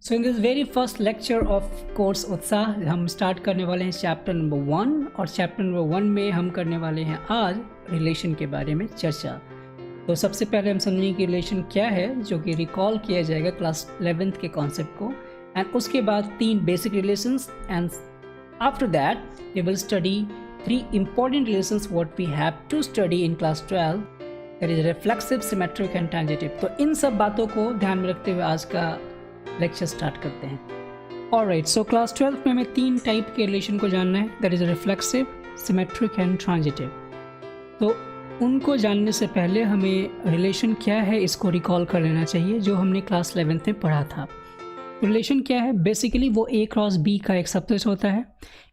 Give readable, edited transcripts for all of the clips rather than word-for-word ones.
So in this very first lecture of course उत्साह हम start करने वाले हैं चैप्टर नंबर 1 और चैप्टर नंबर 1 में हम करने वाले हैं आज रिलेशन के बारे में चर्चा। तो सबसे पहले हम समझेंगे कि रिलेशन क्या है, जो कि रिकॉल किया जाएगा क्लास 11th के कॉन्सेप्ट को, एंड उसके बाद 3 basic relations, and after that we will study 3 important relations what we have to study in class 12, that is reflexive, symmetric and transitive। तो इन सब बातों को ध्यान में रखते हुए आज का लेक्चर स्टार्ट करते हैं। ऑलराइट, सो क्लास 12 में हमें 3 टाइप के रिलेशन को जानना है, that is reflexive, symmetric and transitive. तो उनको जानने से पहले हमें रिलेशन क्या है इसको रिकॉल कर लेना चाहिए, जो हमने क्लास 11th में पढ़ा था। तो रिलेशन क्या है? बेसिकली वो A क्रॉस B का एक सबसेट होता है।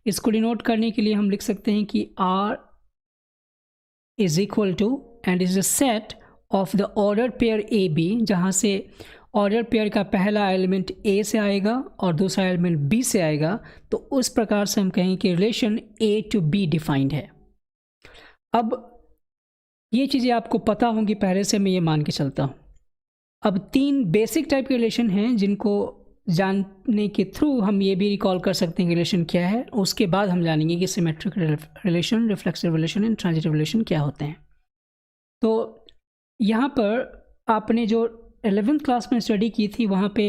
इसको डिनोट करने के लिए हम लिख सकते हैं कि R is equal to and is a set of the order pair A B, जहाँ से ऑर्डर पेयर का पहला एलिमेंट A से आएगा और दूसरा एलिमेंट B से आएगा। तो उस प्रकार से हम कहेंगे कि relation A to B defined है। अब ये चीज़ें आपको पता होंगी पहले से, मैं ये मान के चलता हूँ। अब 3 बेसिक टाइप के रिलेशन हैं जिनको जानने के थ्रू हम ये भी रिकॉल कर सकते हैं कि रिलेशन क्या है। उसके बाद हम जानेंगे कि symmetric relation, reflexive relation and transitive relation क्या होते हैं। तो यहाँ पर आपने जो 11th क्लास में स्टडी की थी, वहाँ पे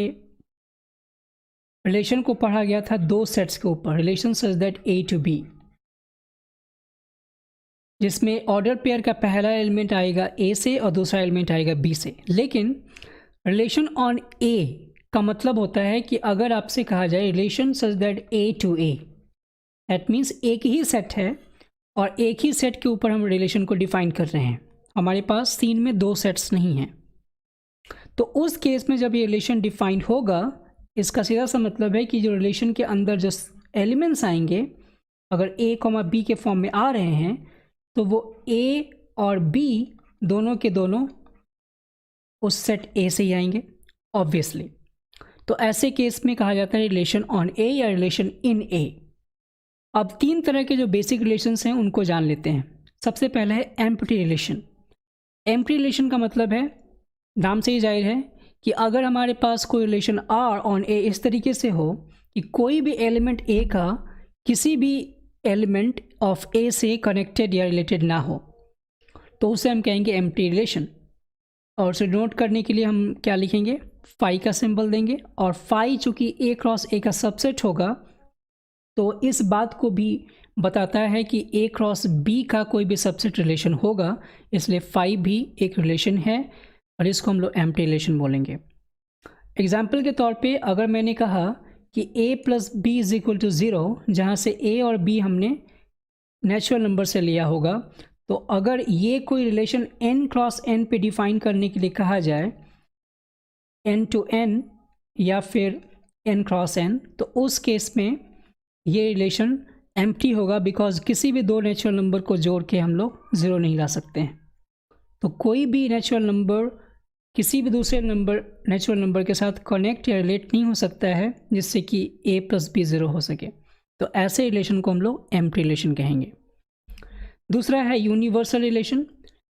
रिलेशन को पढ़ा गया था 2 सेट्स के ऊपर, relation such that A to B, जिसमें ऑर्डर पेयर का पहला एलिमेंट आएगा A से और दूसरा एलिमेंट आएगा B से। लेकिन रिलेशन ऑन A का मतलब होता है कि अगर आपसे कहा जाए relation such that A to A, that means एक ही सेट है और एक ही सेट के ऊपर हम रिलेशन को डिफाइन कर रहे हैं। हमारे पास सीन में 2 सेट्स नहीं हैं। तो उस केस में जब ये रिलेशन डिफाइंड होगा, इसका सीधा सा मतलब है कि जो रिलेशन के अंदर जो एलिमेंट्स आएंगे, अगर A, B के फॉर्म में आ रहे हैं, तो वो A और B दोनों के दोनों उस सेट A से ही आएंगे ऑब्वियसली। तो ऐसे केस में कहा जाता है रिलेशन ऑन A या रिलेशन इन A। अब 3 तरह के जो बेसिक रिलेशंस हैं उनको जान लेते हैं। सबसे पहला है एम्प्टी रिलेशन। एम्प्टी रिलेशन का मतलब है, नाम से ही जाहिर है, कि अगर हमारे पास कोई रिलेशन R ऑन A इस तरीके से हो कि कोई भी एलिमेंट A का किसी भी एलिमेंट ऑफ A से कनेक्टेड या रिलेटेड ना हो, तो उसे हम कहेंगे एम्प्टी रिलेशन। और उसे नोट करने के लिए हम क्या लिखेंगे? फाई का सिंबल देंगे। और फाई चूँकि A क्रॉस A का सबसेट होगा, तो इस बात को भी बताता है कि A क्रॉस B का कोई भी सबसेट रिलेशन होगा, इसलिए फाई भी एक रिलेशन है और इसको हम लोग एम्प्टी रिलेशन बोलेंगे। एग्जाम्पल के तौर पे अगर मैंने कहा कि A plus B is equal to 0, जहाँ से A और B हमने नेचुरल नंबर से लिया होगा, तो अगर ये कोई रिलेशन N क्रॉस N पे डिफाइन करने के लिए कहा जाए, N टू N या फिर N क्रॉस N, तो उस केस में ये रिलेशन एम्प्टी होगा, बिकॉज किसी भी 2 नेचुरल नंबर को जोड़ के हम लोग 0 नहीं ला सकते हैं। तो कोई भी नेचुरल नंबर किसी भी दूसरे नेचुरल नंबर के साथ कनेक्ट या रिलेट नहीं हो सकता है जिससे कि A प्लस B 0 हो सके। तो ऐसे रिलेशन को हम लोग एम्प्टी रिलेशन कहेंगे। दूसरा है यूनिवर्सल रिलेशन।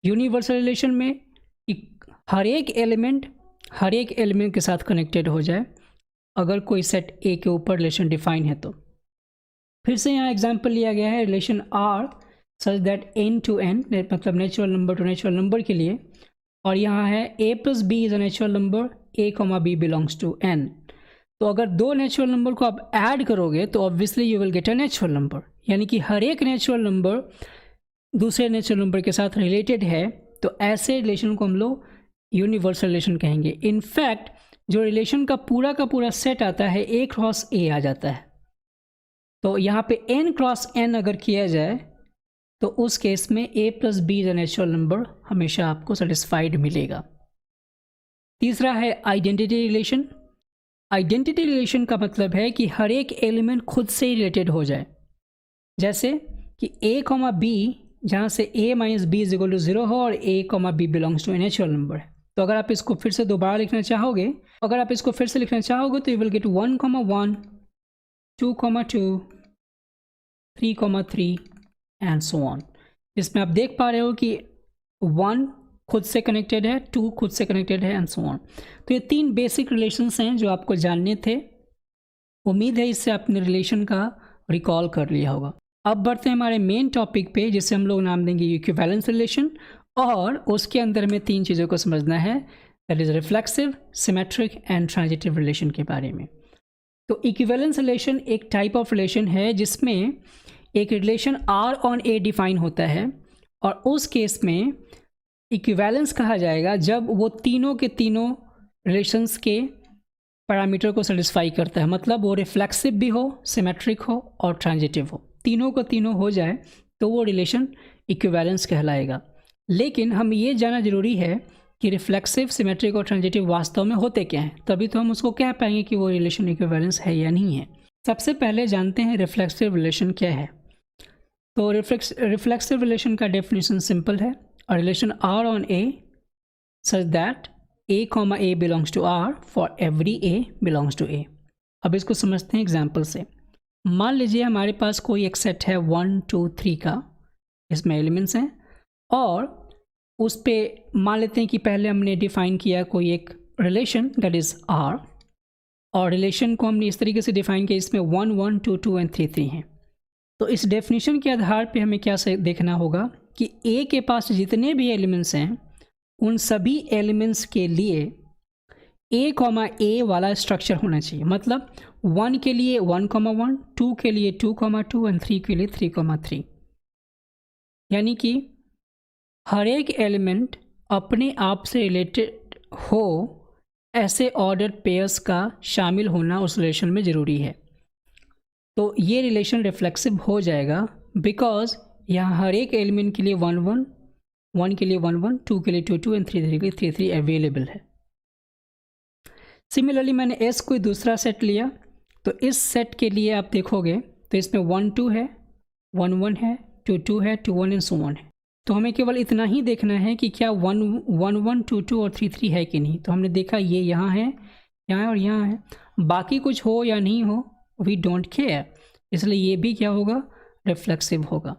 यूनिवर्सल रिलेशन में हर एक एलिमेंट के साथ कनेक्टेड हो जाए अगर कोई सेट A के ऊपर रिलेशन डिफाइन है। तो फिर से यहाँ एग्जाम्पल लिया गया है relation R such that N to N, मतलब natural number to natural number के लिए, और यहाँ है A plus B is a natural number, A, B belongs to N। तो अगर 2 नेचुरल नंबर को आप ऐड करोगे तो obviously you will get a natural number, यानी कि हर एक नेचुरल नंबर दूसरे नेचुरल नंबर के साथ रिलेटेड है। तो ऐसे रिलेशन को हम लोग यूनिवर्सल रिलेशन कहेंगे। इनफैक्ट जो रिलेशन का पूरा सेट आता है A क्रॉस A आ जाता है। तो यहाँ पे N क्रॉस N अगर किया जाए तो उस केस में A plus B is a natural number हमेशा आपको सेटिस्फाइड मिलेगा। तीसरा है आइडेंटिटी रिलेशन। आइडेंटिटी रिलेशन का मतलब है कि हर एक एलिमेंट खुद से ही रिलेटेड हो जाए, जैसे कि A, B, जहाँ से A minus B is equal to 0 हो और A, B belongs to a natural number है। तो अगर आप इसको फिर से दोबारा लिखना चाहोगे, तो you will gate 1, 1, 2, 2, 3, 3 and so on. इसमें आप देख पा रहे हो कि 1 खुद से कनेक्टेड है, टू खुद से कनेक्टेड है एंड सो ऑन। तो ये 3 बेसिक रिलेशंस हैं जो आपको जानने थे। उम्मीद है इससे आपने रिलेशन का रिकॉल कर लिया होगा। अब बढ़ते हैं हमारे मेन टॉपिक पे, जिसे हम लोग नाम देंगे इक्विवेलेंस रिलेशन, और उसके अंदर में 3 चीज़ों को समझना है, that is reflexive, symmetric and transitive relation के बारे में। तो इक्विवेलेंस रिलेशन एक टाइप ऑफ रिलेशन है जिसमें एक relation R on A define होता है, और उस केस में इक्विवेलेंस कहा जाएगा जब वो तीनों के तीनों रिलेशंस के पैरामीटर को सेटिस्फाई करता है। मतलब वो रिफ्लेक्सिव भी हो, सिमेट्रिक हो और ट्रांजिटिव हो, तीनों को तीनों हो जाए तो वो रिलेशन इक्विवेलेंस कहलाएगा। लेकिन हम ये जानना ज़रूरी है कि रिफ्लेक्सिव, सिमेट्रिक और ट्रांजिटिव वास्तव में होते क्या हैं, तभी तो हम उसको कह पाएंगे कि वो रिलेशन इक्विवेलेंस है या नहीं है। सबसे पहले जानते हैं रिफ्लेक्सिव रिलेशन क्या है। तो रिफ्लेक्सिव रिलेशन का डेफिनेशन सिंपल है, a relation R on A such that A, belongs to R for every A belongs to A। अब इसको समझते हैं एग्जाम्पल से। मान लीजिए हमारे पास कोई एक सेट है 1, 2, 3 का, इसमें एलिमेंट्स हैं, और उस पे मान लेते हैं कि पहले हमने डिफ़ाइन किया कोई एक रिलेशन दैट इज़ R, और रिलेशन को हमने इस तरीके से डिफ़ाइन किया, इसमें 1, 1, 2, 2 एंड 3, 3 हैं। तो इस डेफिनेशन के आधार पे हमें क्या देखना होगा कि A के पास जितने भी एलिमेंट्स हैं उन सभी एलिमेंट्स के लिए A, वाला स्ट्रक्चर होना चाहिए। मतलब 1 के लिए 1, 1, 2 के लिए 2, 2 एंड 3 के लिए 3, 3। यानी कि हर एक एलिमेंट अपने आप से रिलेटेड हो, ऐसे ऑर्डर पेयर्स का शामिल होना उस रिलेशन में ज़रूरी है। तो ये रिलेशन रिफ्लेक्सिव हो जाएगा बिकॉज यहाँ हर एक एलिमेंट के लिए 1, 1, 1 के लिए 1, 1, 2 के लिए 2, 2 एंड 3 के लिए 3, 3 अवेलेबल है। सिमिलरली मैंने S कोई दूसरा सेट लिया, तो इस सेट के लिए आप देखोगे तो इसमें 1, 2 है, 1, 1 है, 2, 2 है, 2, 1 एंड सो ऑन है। तो हमें केवल इतना ही देखना है कि क्या 1, 1, 2, 2 और 3, 3 है कि नहीं। तो हमने देखा ये यहाँ है, यहाँ और यहाँ है, बाकी कुछ हो या नहीं हो वी डोंट केयर, इसलिए ये भी क्या होगा, रिफ्लेक्सिव होगा।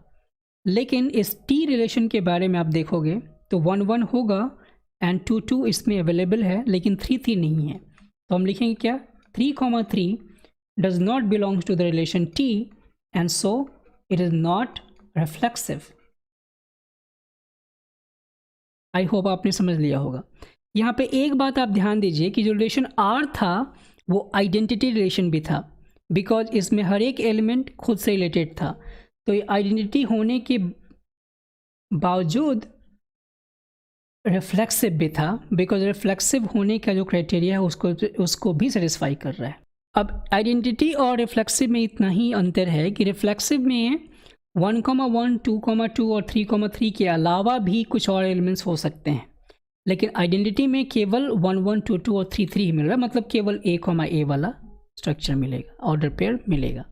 लेकिन इस T रिलेशन के बारे में आप देखोगे तो 1, 1 होगा एंड 2, 2 इसमें अवेलेबल है, लेकिन 3, 3 नहीं है। तो हम लिखेंगे क्या, 3, 3 does not belongs to the relation T and so it is not reflexive. I hope आपने समझ लिया होगा। यहाँ पे एक बात आप ध्यान दीजिए कि जो रिलेशन R था वो आइडेंटिटी रिलेशन भी था, बिकॉज इसमें हर एक एलिमेंट खुद से रिलेटेड था। तो ये आइडेंटिटी होने के बावजूद रिफ्लेक्सिव भी था, बिकॉज रिफ्लेक्सिव होने का जो क्राइटेरिया है उसको भी सेटिस्फाई कर रहा है। अब आइडेंटिटी और रिफ्लेक्सिव में इतना ही अंतर है कि रिफ्लेक्सिव में 1, 1, 2, 2 और 3, 3 के अलावा भी कुछ और एलिमेंट्स हो सकते हैं, लेकिन आइडेंटिटी में केवल 1, 1, 2, 2 और 3, 3 ही मिल रहा है। मतलब केवल A, वाला स्ट्रक्चर मिलेगा, ऑर्डर पेयर मिलेगा।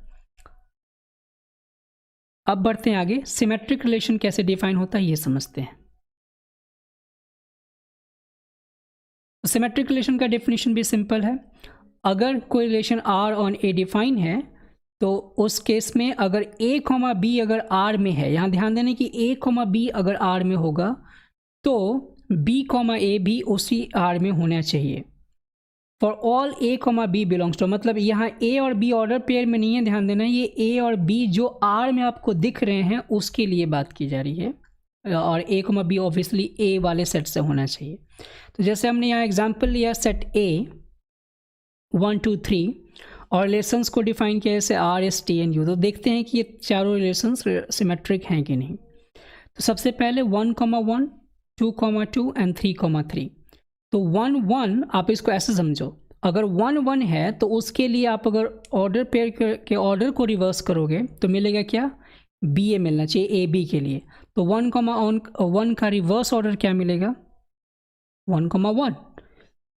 अब बढ़ते हैं आगे, सिमेट्रिक रिलेशन कैसे डिफाइन होता है ये समझते हैं। सिमेट्रिक रिलेशन का डेफिनेशन भी सिंपल है। अगर कोई relation R on A define है तो उस केस में अगर A, B अगर R में है, यहाँ ध्यान देना कि A, B अगर R में होगा तो B, A भी उसी R में होना चाहिए। For all A, B belongs to, मतलब यहाँ A और B ऑर्डर पेयर में नहीं है, ध्यान देना ये A और B जो R में आपको दिख रहे हैं उसके लिए बात की जा रही है, और A, B ऑब्वियसली A वाले सेट से होना चाहिए। तो जैसे हमने यहाँ एग्जांपल लिया सेट A 1, 2, 3 और रिलेशंस को डिफाइन किया जैसे R, S, T and U। तो देखते हैं कि ये चारों रिलेशंस सिमेट्रिक हैं कि नहीं। तो सबसे पहले 1, 1, 2, 2 एंड 3, 3। तो 1, 1 आप इसको ऐसे समझो, अगर 1, 1 है तो उसके लिए आप अगर ऑर्डर पेयर के ऑर्डर को रिवर्स करोगे तो मिलेगा क्या, BA मिलना चाहिए AB के लिए। तो 1, 1 का रिवर्स ऑर्डर क्या मिलेगा, 1, 1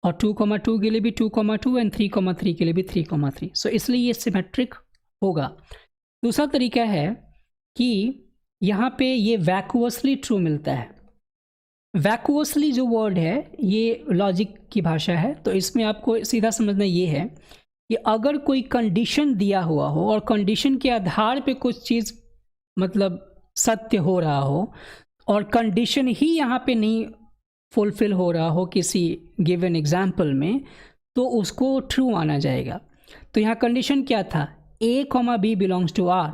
और 2, 2 के लिए भी 2, 2 एंड 3, 3 के लिए भी 3, 3। सो इसलिए ये सिमेट्रिक होगा। दूसरा तरीका है कि यहाँ पे ये वैक्यूअसली ट्रू मिलता है। वैक्यूअसली जो वर्ड है ये लॉजिक की भाषा है, तो इसमें आपको सीधा समझना ये है कि अगर कोई कंडीशन दिया हुआ हो और कंडीशन के आधार पे कुछ चीज़ मतलब सत्य हो रहा हो और कंडीशन ही यहाँ पे नहीं फुलफिल हो रहा हो किसी गिवन एग्जाम्पल में, तो उसको ट्रू माना जाएगा। तो यहाँ कंडीशन क्या था, a comma b belongs to R,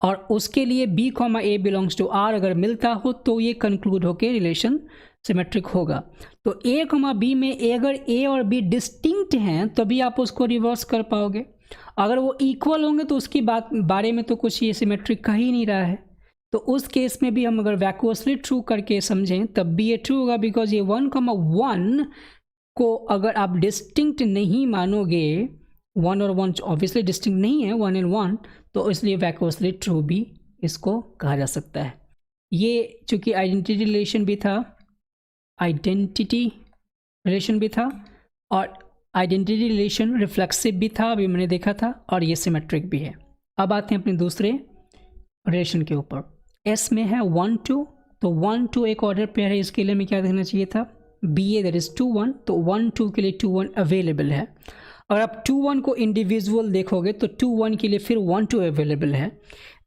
और उसके लिए b comma a belongs to R अगर मिलता हो तो ये कंक्लूड होकर रिलेशन सिमेट्रिक होगा। तो a कॉमा बी में अगर a और b डिस्टिंक्ट हैं तभी आप उसको रिवर्स कर पाओगे। अगर वो इक्वल होंगे तो उसकी बारे में तो कुछ ये सिमेट्रिक कह ही नहीं रहा है। तो उस केस में भी हम अगर वैक्यूअसली ट्रू करके समझें तब भी ये ट्रू होगा, बिकॉज ये 1,1 को अगर आप डिस्टिंक्ट नहीं मानोगे, 1 और 1 ऑब्वियसली डिस्टिंक्ट नहीं है, 1 and 1, तो इसलिए वैक्यूअसली ट्रू भी इसको कहा जा सकता है। ये चूँकि आइडेंटिटी रिलेशन भी था और आइडेंटिटी रिलेशन रिफ्लेक्सिव भी था, अभी मैंने देखा था, और ये सिमेट्रिक भी है। अब आते हैं अपने दूसरे रिलेशन के ऊपर। एस में है 1 2, तो 1 2 एक ऑर्डर पेयर है, इसके लिए हमें क्या देखना चाहिए था, बी ए दैट इज़ 2 1, तो 1 2 के लिए 2 1 अवेलेबल है। और आप 2 1 को इंडिविजुअल देखोगे तो 2 1 के लिए फिर 1 2 अवेलेबल है,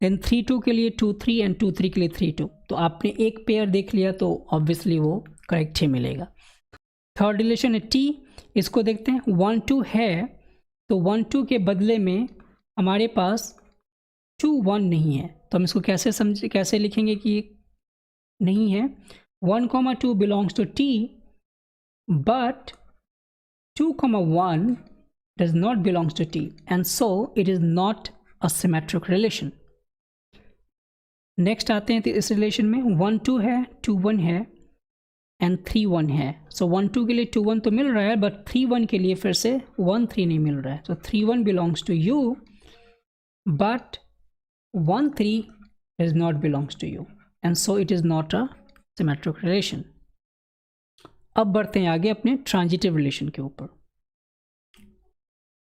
देन 3 2 के लिए 2 3 एंड 2 3 के लिए 3 2। तो आपने एक पेयर देख लिया तो ऑब्वियसली वो करेक्ट ही मिलेगा। थर्ड रिलेशन है टी, इसको देखते हैं। 1 2 है तो 1 2 के बदले में हमारे पास 2 1 नहीं है, तो हम इसको कैसे लिखेंगे कि नहीं है। 1 2 belongs to T but 2 1 does not belongs to T, and so it is not a symmetric relation. Next आते हैं इस रिलेशन में 1 2 है, 2 1 है एंड 3 1 है। सो 1 2 के लिए 2 1 तो मिल रहा है, बट 3 1 के लिए फिर से 1 3 नहीं मिल रहा है। तो 3 1 belongs to U but 1 3 does not belongs to you, and so it is not a symmetric relation. अब बढ़ते हैं आगे अपने ट्रांजिटिव रिलेशन के ऊपर।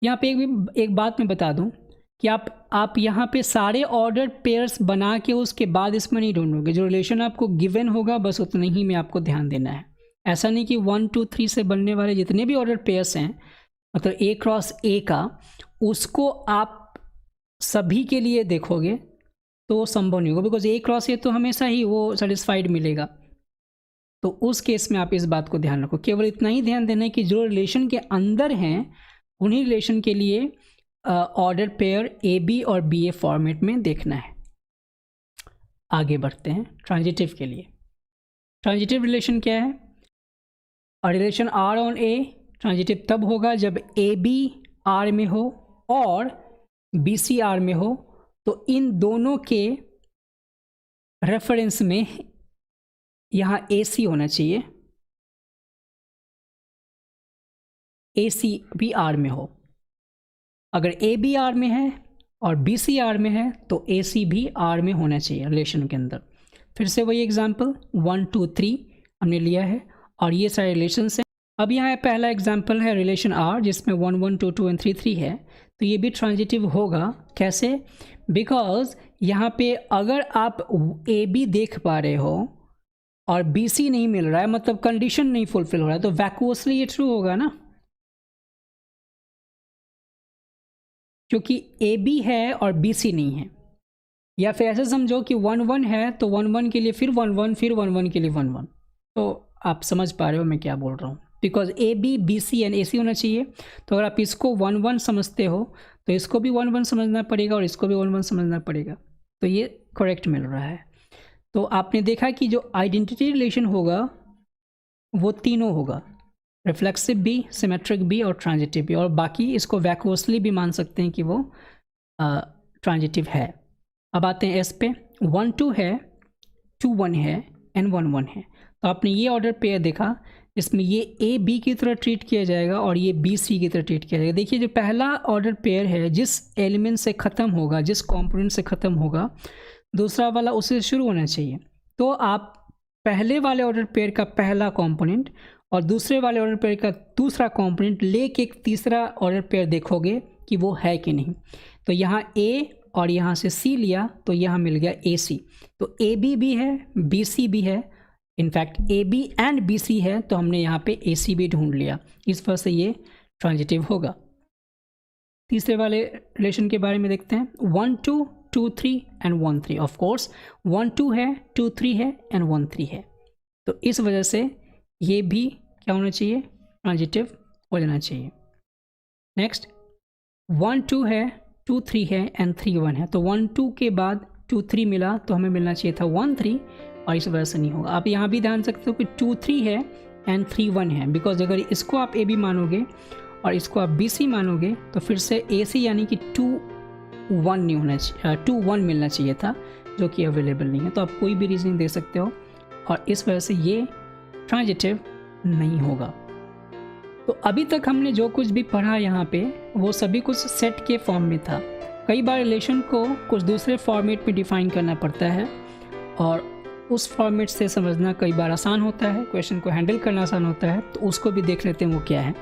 यहाँ पे एक बात मैं बता दूं कि आप यहाँ पे सारे ऑर्डर पेयर्स बना के उसके बाद इसमें नहीं ढूंढोगे। जो रिलेशन आपको गिवन होगा बस उतना ही में आपको ध्यान देना है। ऐसा नहीं कि 1 2 3 से बनने वाले जितने भी ऑर्डर पेयर्स हैं, मतलब A क्रॉस A का, उसको आप सभी के लिए देखोगे तो संभव नहीं होगा, बिकॉज A क्रॉस A तो हमेशा ही वो सेटिस्फाइड मिलेगा। तो उस केस में आप इस बात को ध्यान रखो। केवल इतना ही ध्यान देना है कि जो रिलेशन के अंदर हैं उन्हीं रिलेशन के लिए ऑर्डर पेयर ए बी और बी ए फॉर्मेट में देखना है। आगे बढ़ते हैं ट्रांजिटिव के लिए। ट्रांजिटिव रिलेशन क्या है? Relation R on A transitive तब होगा जब ए बी आर में हो और बी सी आर में हो। तो इन दोनों के रेफरेंस में यहाँ ए सी होना चाहिए, ए सी भी आर में हो। अगर ए बी आर में है और बी सी आर में है तो ए सी भी आर में होना चाहिए रिलेशन के अंदर। फिर से वही एग्जांपल 1 2 3 हमने लिया है और ये सारे रिलेशंस हैं। अब यहाँ पहला एग्जांपल है रिलेशन आर जिसमें 1 1 2 2 एंड 3 3 है, तो ये भी ट्रांजिटिव होगा। कैसे? बिकॉज यहाँ पे अगर आप ए बी देख पा रहे हो और बी सी नहीं मिल रहा है, मतलब कंडीशन नहीं फुलफिल हो रहा है, तो वैक्यूअसली ये ट्रू होगा ना, क्योंकि ए बी है और बी सी नहीं है। या फिर ऐसे समझो कि 1 1 है तो 1 1 के लिए फिर 1 1 फिर 1 1 के लिए 1 1। तो आप समझ पा रहे हो मैं क्या बोल रहा हूँ, because A B B C and A C होना चाहिए। तो अगर आप इसको 1 1 समझते हो तो इसको भी 1 1 समझना पड़ेगा और इसको भी 1 1 समझना पड़ेगा, तो ये करेक्ट मिल रहा है। तो आपने देखा कि जो आइडेंटिटी रिलेशन होगा वो तीनों होगा, रिफ्लेक्सिव भी, सिमेट्रिक भी और ट्रांजिटिव भी, और बाकी इसको वैक्यूअसली भी मान सकते हैं कि वो ट्रांजिटिव है। अब आते हैं एस पे। 1 2 है, 2 1 है एंड 1 1 है। तो आपने ये ऑर्डर पेयर देखा जिसमें ये ए बी की तरह ट्रीट किया जाएगा और ये बी सी की तरह ट्रीट किया जाएगा। देखिए जो पहला ऑर्डर पेयर है जिस एलिमेंट से ख़त्म होगा, जिस कॉम्पोनेंट से ख़त्म होगा, दूसरा वाला उससे शुरू होना चाहिए। तो आप पहले वाले ऑर्डर पेयर का पहला कॉम्पोनेंट और दूसरे वाले ऑर्डर पेयर का दूसरा कंपोनेंट लेके एक तीसरा ऑर्डर पेयर देखोगे कि वो है कि नहीं। तो यहाँ ए और यहाँ से सी लिया तो यहाँ मिल गया ए सी। तो ए बी भी है, बी सी भी है, in fact A B and B C है, तो हमने यहाँ पे ए सी भी ढूंढ लिया। इस वजह से ये ट्रांजिटिव होगा। तीसरे वाले रिलेशन के बारे में देखते हैं। 1 2 2 3 एंड 1 3। ऑफ कोर्स 1 2 है, 2 3 है एंड 1 3 है। तो इस वजह से ये भी क्या होना चाहिए, ट्रांजिटिव हो जाना चाहिए। नेक्स्ट 1 2 है, 2 3 है एंड 3 1 है, तो 1 2 के बाद 2 3 मिला तो हमें मिलना चाहिए था 1 3, और इस वजह से नहीं होगा। आप यहाँ भी ध्यान सकते हो कि 2 3 है एंड 3 1 है, बिकॉज अगर इसको आप ए बी मानोगे और इसको आप बी सी मानोगे तो फिर से ए सी यानी कि 2 1 नहीं होना चाहिए, 2 1 मिलना चाहिए था, जो कि अवेलेबल नहीं है। तो आप कोई भी रीजनिंग दे सकते हो और इस वजह से ये ट्रांजिटिव नहीं होगा। तो अभी तक हमने जो कुछ भी पढ़ा यहाँ पे वो सभी कुछ सेट के फॉर्म में था। कई बार रिलेशन को कुछ दूसरे फॉर्मेट में डिफाइन करना पड़ता है और उस फॉर्मेट से समझना कई बार आसान होता है, क्वेश्चन को हैंडल करना आसान होता है, तो उसको भी देख लेते हैं वो क्या है।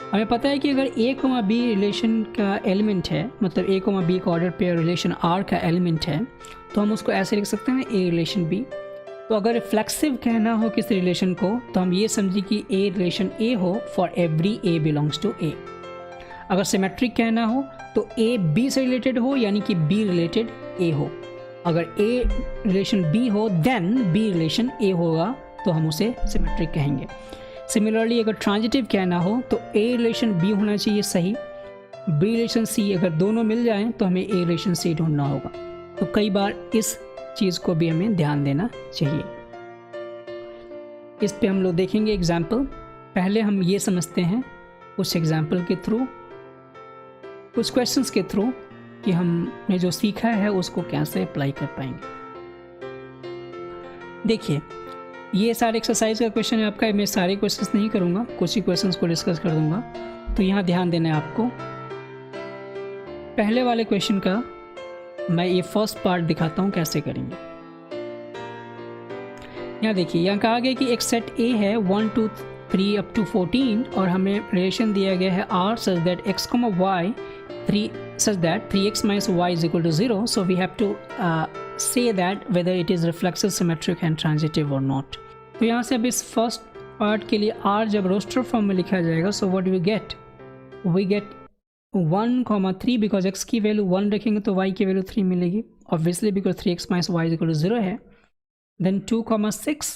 हमें पता है कि अगर ए कोमा बी रिलेशन का एलिमेंट है, मतलब ए कोमा बी का ऑर्डर पेयर रिलेशन आर का एलिमेंट है, तो हम उसको ऐसे लिख सकते हैं ए रिलेशन बी। तो अगर रिफ्लेक्सिव कहना हो किसी रिलेशन को तो हम ये समझे कि ए रिलेशन ए हो for every A belongs to A. अगर सिमेट्रिक कहना हो तो ए बी से रिलेटेड हो, यानी कि बी रिलेटेड ए हो। अगर ए रिलेशन बी हो देन बी रिलेशन ए होगा, तो हम उसे सिमेट्रिक कहेंगे। सिमिलरली अगर ट्रांजिटिव कहना हो तो ए रिलेशन बी होना चाहिए सही, बी रिलेशन सी, अगर दोनों मिल जाएं तो हमें ए रिलेशन सी ढूंढना होगा। तो कई बार इस चीज़ को भी हमें ध्यान देना चाहिए। इस पे हम लोग देखेंगे एग्जाम्पल। पहले हम ये समझते हैं कुछ एग्जाम्पल के थ्रू, कुछ क्वेश्चंस के थ्रू कि हमने जो सीखा है उसको कैसे अप्लाई कर पाएंगे। देखिए ये सारे एक्सरसाइज का क्वेश्चन है आपका, मैं सारे क्वेश्चंस नहीं करूँगा, कुछ ही क्वेश्चंस को डिस्कस कर दूंगा। तो यहाँ ध्यान देना है आपको। पहले वाले क्वेश्चन का मैं ये फर्स्ट पार्ट दिखाता हूँ कैसे करेंगे। यहाँ देखिए, यहाँ कहा गया कि एक सेट ए है 1 2 3 अप टू 14 और हमें रिलेशन दिया गया है R such that x, y 3 such that 3x minus y is equal to 0. So we have to say that whether it is reflexive, symmetric and transitive or not. तो यहाँ से अब इस फर्स्ट पार्ट के लिए R जब roster form में लिखा जाएगा, so what do we get? We get 1, 3 because x की वैल्यू 1 रखेंगे तो y की वैल्यू 3 मिलेगी, obviously because 3x minus y is equal to 0 है। Then 2, 6,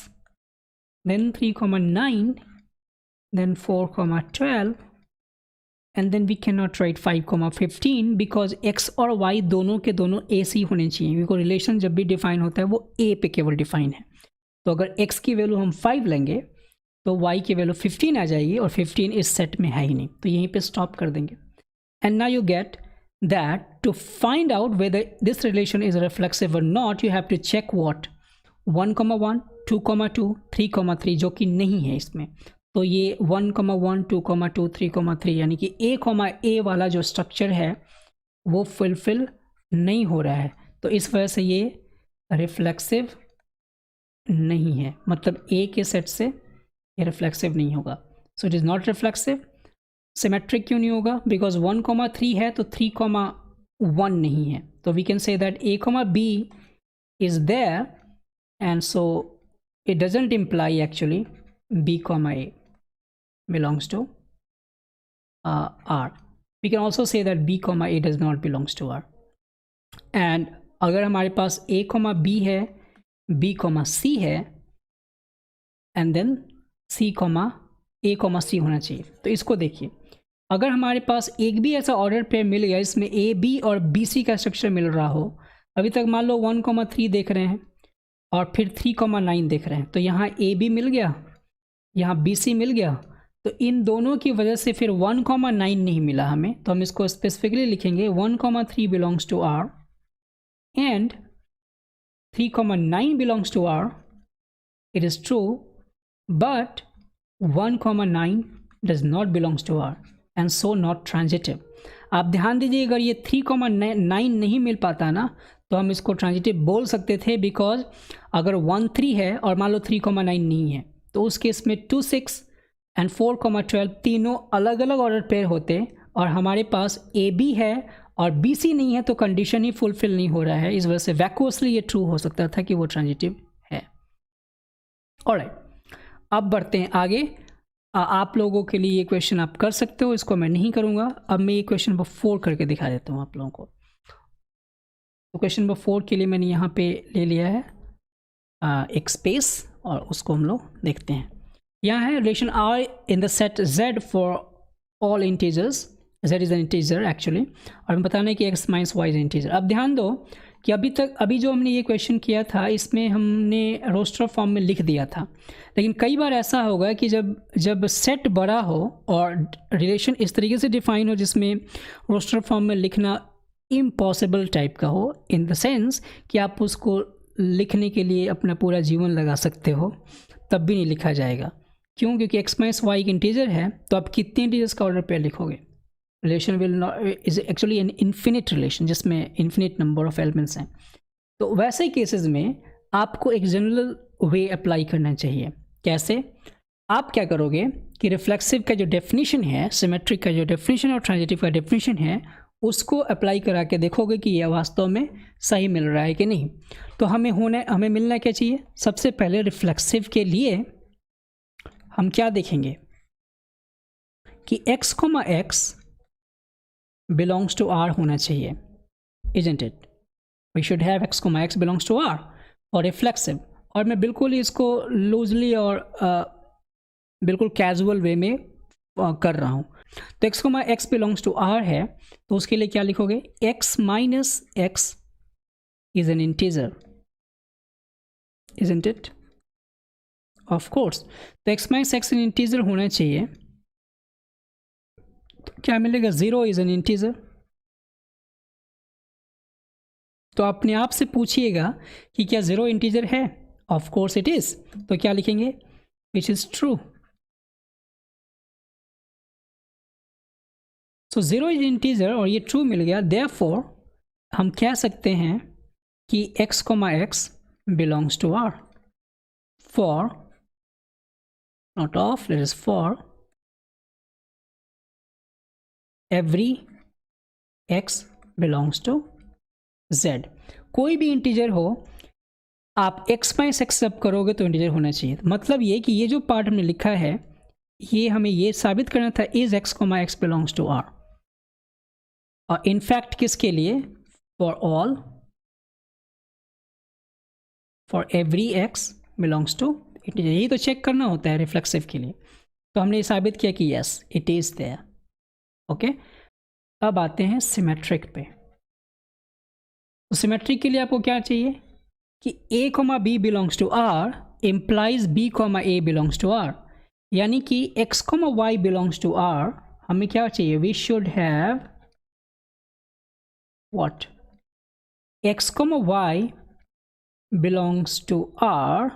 then 3, 9, then 4, 12 and then we can not write 5, 15 because x और y दोनों के दोनों ए सी होने चाहिए, बिकॉज रिलेशन जब भी डिफाइन होता है वो a पे केवल डिफाइन है। तो अगर x की वैल्यू हम 5 लेंगे तो y की वैल्यू 15 आ जाएगी और 15 इस सेट में है ही नहीं, तो यहीं पे स्टॉप कर देंगे। And now you get that to find out whether this relation is reflexive or not, you have to check what 1, 1, 2, 2, 3, 3 जो कि नहीं है इसमें। तो ये 1, 1, 2, 2, 3, 3 यानी कि a वाला जो स्ट्रक्चर है वो फुलफिल नहीं हो रहा है, तो इस वजह से ये रिफ्लेक्सिव नहीं है, मतलब a के सेट से ये रिफ्लेक्सिव नहीं होगा। सो it is not reflexive. Symmetric क्यों नहीं होगा? बिकॉज 1, 3 है तो 3, 1 नहीं है, तो we can say that a, b is there and so it doesn't imply actually b, a belongs to R. We can also say that b, a does not belongs to R. And अगर हमारे पास a, b है, b, c है and then c, a, c होना चाहिए। तो इसको देखिए, अगर हमारे पास एक भी ऐसा ऑर्डर पेयर मिल गया इसमें ए बी और बी सी का स्ट्रक्चर मिल रहा हो, अभी तक मान लो 1, 3 देख रहे हैं और फिर 3, 9 देख रहे हैं, तो यहाँ ए बी मिल गया, यहाँ बी सी मिल गया, तो इन दोनों की वजह से फिर 1, 9 नहीं मिला हमें, तो हम इसको स्पेसिफिकली लिखेंगे 1, 3 belongs to R and 3, 9 belongs to R. It is true but 1, 9 does not belongs to R and so not transitive. आप ध्यान दीजिए, अगर ये 3, 9 नहीं मिल पाता ना तो हम इसको ट्रांजिटिव बोल सकते थे, बिकॉज अगर 1, 3 है और मान लो 3, 9 नहीं है तो उस केस में 2, 6 एंड 4, 12 तीनों अलग अलग ऑर्डर पेयर होते और हमारे पास ए बी है और बी सी नहीं है, तो कंडीशन ही फुलफिल नहीं हो रहा है, इस वजह से वैक्यूअसली ये ट्रू हो सकता था कि वो ट्रांजिटिव है। ऑलराइट, अब बढ़ते हैं आगे। आप लोगों के लिए ये क्वेश्चन आप कर सकते हो, इसको मैं नहीं करूँगा। अब मैं ये क्वेश्चन नंबर 4 करके दिखा देता हूँ आप लोगों को। तो क्वेश्चन नंबर 4 के लिए मैंने यहाँ पे ले लिया है एक स्पेस और उसको हम लोग देखते हैं। यहाँ है relation R in the set z for all integers, z is an integer actually, और हम बताने कि x minus y is integer. अब ध्यान दो कि अभी जो हमने ये क्वेश्चन किया था इसमें हमने रोस्टर फॉर्म में लिख दिया था, लेकिन कई बार ऐसा होगा कि जब सेट बड़ा हो और रिलेशन इस तरीके से डिफाइन हो जिसमें रोस्टर फॉर्म में लिखना इम्पॉसिबल टाइप का हो, इन द सेंस कि आप उसको लिखने के लिए अपना पूरा जीवन लगा सकते हो, तब भी नहीं लिखा जाएगा। क्यों? क्योंकि x माइनस वाई एक इंटीजर है, तो आप कितने इंटीजर्स का ऑर्डर पेयर लिखोगे? Relation will not is actually an infinite relation जिसमें इन्फिनिट नंबर ऑफ एलिमेंट्स हैं। तो वैसे केसेस में आपको एक जनरल वे अप्लाई करना चाहिए। कैसे? आप क्या करोगे कि रिफ्लेक्सिव का जो डेफिनेशन है, सिमेट्रिक का जो डेफिनेशन और ट्रांजिटिव का डेफिनेशन है, उसको अप्लाई करा के देखोगे कि यह वास्तव में सही मिल रहा है कि नहीं। तो हमें मिलना क्या चाहिए? सबसे पहले रिफ्लेक्सिव के लिए हम क्या देखेंगे कि x, x belongs to R होना चाहिए, isn't it? We should have x, x belongs to R और reflexive। और मैं बिल्कुल ही इसको लूजली और बिल्कुल कैजुअल वे में कर रहा हूँ। तो x, x belongs to R है, तो उसके लिए क्या लिखोगे? x minus x is an integer, isn't it? Of course। तो x minus x an integer होना चाहिए, तो क्या मिलेगा? 0 इज एन इंटीजर। तो अपने आप से पूछिएगा कि क्या 0 इंटीजर है? Of course it is. तो क्या लिखेंगे? Which is true. So 0 is integer और ये ट्रू मिल गया, देयरफॉर हम कह सकते हैं कि x, x belongs to R for, not of, it is for every x belongs to z। कोई भी इंटीजर हो, आप x माइनस x सब करोगे तो इंटीजर होना चाहिए। मतलब ये कि ये जो पार्ट हमने लिखा है, ये हमें ये साबित करना था is x, x belongs to R, और इनफैक्ट किसके लिए? For every x belongs to integer. यही तो चेक करना होता है रिफ्लेक्सिव के लिए। तो हमने ये साबित किया कि yes it is there. Okay, अब आते हैं सिमेट्रिक पे। तो सिमेट्रिक के लिए आपको क्या चाहिए कि a, b belongs to R implies b, a belongs to R, यानी कि x, y belongs to R। हमें क्या चाहिए? We should have what? x, y belongs to R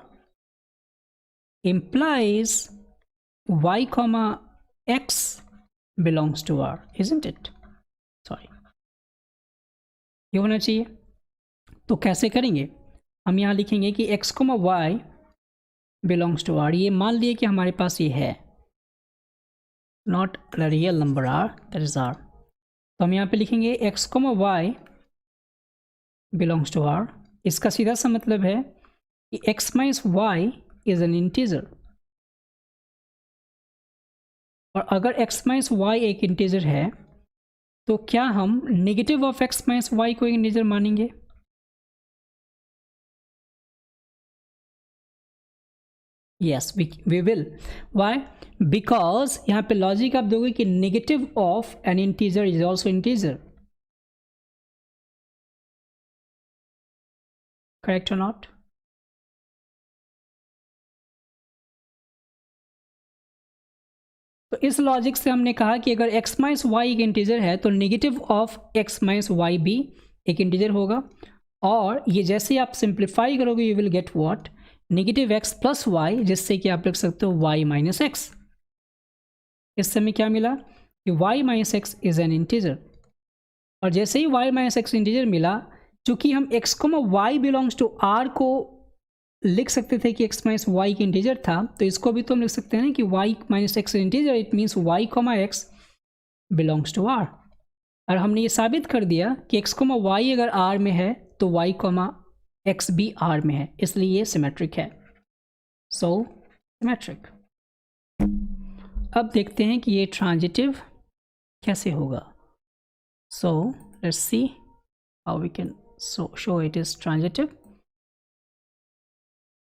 implies y, x belongs to R, isn't it? Sorry, ये होना चाहिए। तो कैसे करेंगे? हम यहाँ लिखेंगे कि x, y belongs to R। ये मान लिए कि हमारे पास ये है, not the real number R, that is R। तो हम यहाँ पे लिखेंगे x, y belongs to R। इसका सीधा सा मतलब है कि x minus y is an integer, और अगर x माइनस वाई एक इंटीजर है तो क्या हम negative of x minus y को एक इंटीजर मानेंगे? Yes we will. Why? Because यहाँ पे लॉजिक आप दोगे कि negative of an integer is also integer. Correct और नॉट? तो इस लॉजिक से हमने कहा कि अगर x माइनस वाई एक इंटीजर है तो negative of x minus y भी एक इंटीजर होगा, और ये जैसे आप सिंप्लीफाई करोगे you will get what? Negative x plus y, जिससे कि आप लिख सकते हो y माइनस एक्स। इससे हमें क्या मिला कि y minus x is an integer, और जैसे ही y माइनस एक्स इंटीजर मिला, चूंकि हम x, y belongs to R को लिख सकते थे कि x माइनस वाई की इंटीजर था, तो इसको भी तो हम लिख सकते हैं ना कि y minus x integer, it means y, x belongs to R। और हमने ये साबित कर दिया कि x, y अगर R में है तो y, x भी R में है, इसलिए ये सिमेट्रिक है। So symmetric. अब देखते हैं कि ये ट्रांजिटिव कैसे होगा। So let's see how we can show it is transitive.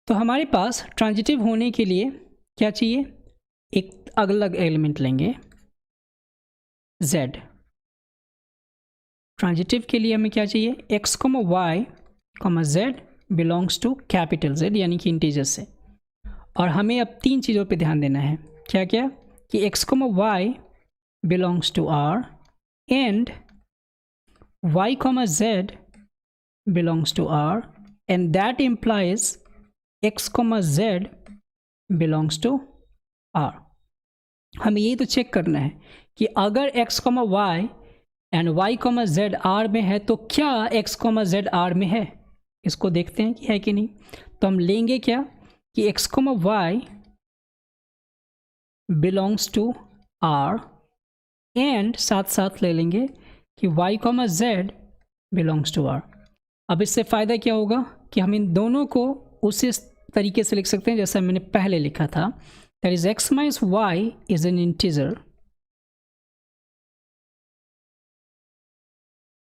तो हमारे पास ट्रांजिटिव होने के लिए क्या चाहिए, एक अलग एलिमेंट लेंगे z। ट्रांजिटिव के लिए हमें क्या चाहिए, x, y, z belongs to capital Z यानी कि इंटीजर से। और हमें अब 3 चीज़ों पे ध्यान देना है, क्या क्या, कि x, y belongs to R and y, z belongs to R and that implies x, z belongs to R। हमें यही तो चेक करना है कि अगर x, y and y, z R में है तो क्या x, z R में है, इसको देखते हैं कि है कि नहीं। तो हम लेंगे क्या कि x, y belongs to R एंड साथ साथ ले लेंगे कि y, z belongs to R। अब इससे फ़ायदा क्या होगा कि हम इन दोनों को उसी तरीके से लिख सकते हैं जैसा मैंने पहले लिखा था, that is x minus y is an integer.